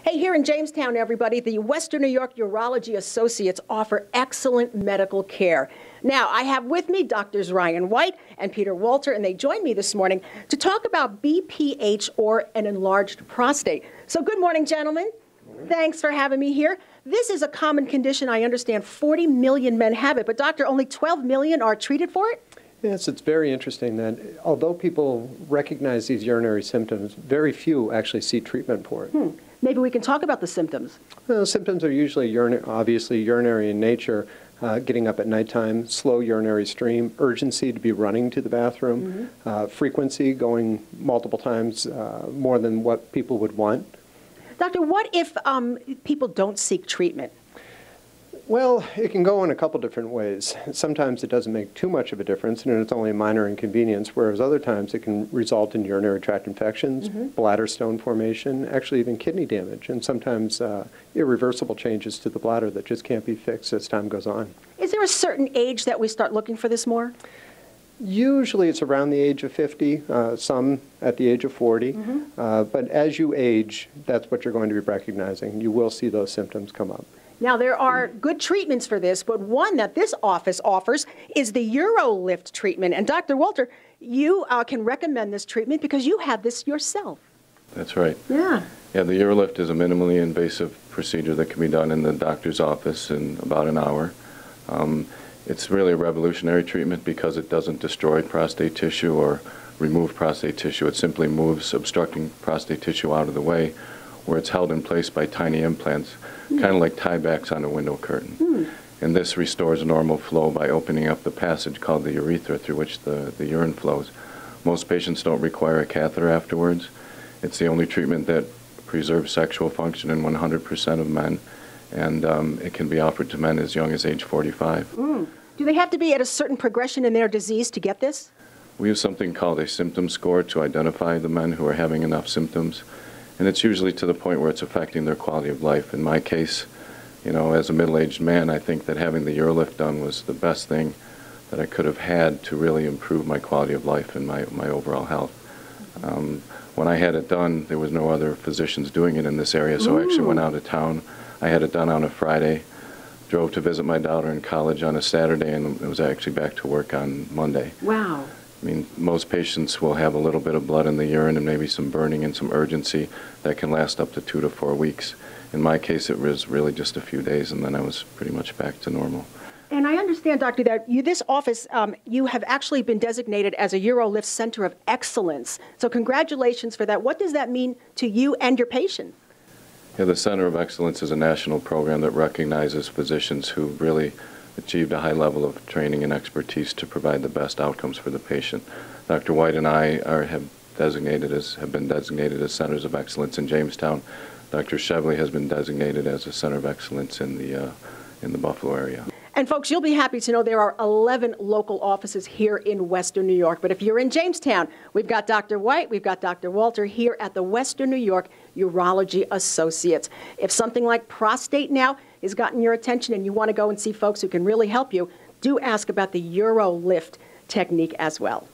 Hey, here in Jamestown, everybody, the Western New York Urology Associates offer excellent medical care. Now, I have with me Drs. Ryan White and Peter Walter, and they join me this morning to talk about BPH, or an enlarged prostate. So good morning, gentlemen. Thanks for having me here. This is a common condition. I understand 40 million men have it, but doctor, only 12 million are treated for it? Yes, it's very interesting that although people recognize these urinary symptoms, very few actually seek treatment for it. Maybe we can talk about the symptoms. Well, symptoms are usually obviously urinary in nature, getting up at nighttime, slow urinary stream, urgency to be running to the bathroom, frequency going multiple times more than what people would want. Doctor, what if people don't seek treatment? Well, it can go in a couple different ways. Sometimes it doesn't make too much of a difference, and it's only a minor inconvenience, whereas other times it can result in urinary tract infections, bladder stone formation, actually even kidney damage, and sometimes irreversible changes to the bladder that just can't be fixed as time goes on. Is there a certain age that we start looking for this more? Usually it's around the age of 50, some at the age of 40, but as you age, that's what you're going to be recognizing. You will see those symptoms come up. Now, there are good treatments for this, but one that this office offers is the UroLift treatment. And Dr. Walter, you can recommend this treatment because you had this yourself. That's right. Yeah. Yeah, the UroLift is a minimally invasive procedure that can be done in the doctor's office in about an hour. It's really a revolutionary treatment because it doesn't destroy prostate tissue or remove prostate tissue. It simply moves obstructing prostate tissue out of the way, where it's held in place by tiny implants, kind of like tiebacks on a window curtain. And this restores normal flow by opening up the passage called the urethra through which the urine flows. Most patients don't require a catheter afterwards. It's the only treatment that preserves sexual function in 100% of men, and it can be offered to men as young as age 45. Do they have to be at a certain progression in their disease to get this? We use something called a symptom score to identify the men who are having enough symptoms. And it's usually to the point where it's affecting their quality of life. In my case, you know, as a middle-aged man, I think that having the UroLift done was the best thing that I could have had to really improve my quality of life and my overall health. When I had it done, there was no other physicians doing it in this area, so I actually went out of town. I had it done on a Friday, drove to visit my daughter in college on a Saturday, and was actually back to work on Monday. Wow. I mean, most patients will have a little bit of blood in the urine and maybe some burning and some urgency that can last up to 2 to 4 weeks. In my case, it was really just a few days, and then I was pretty much back to normal. And I understand, Doctor, that this office, you have actually been designated as a UroLift Center of Excellence. So congratulations for that. What does that mean to you and your patient? Yeah, the Center of Excellence is a national program that recognizes physicians who really achieved a high level of training and expertise to provide the best outcomes for the patient. Dr. White and I have been designated as Centers of Excellence in Jamestown. Dr. Shevley has been designated as a Center of Excellence in the Buffalo area. And folks, you'll be happy to know there are 11 local offices here in Western New York. But if you're in Jamestown, we've got Dr. White, we've got Dr. Walter here at the Western New York Urology Associates. If something like prostate now has gotten your attention and you want to go and see folks who can really help you, do ask about the UroLift technique as well.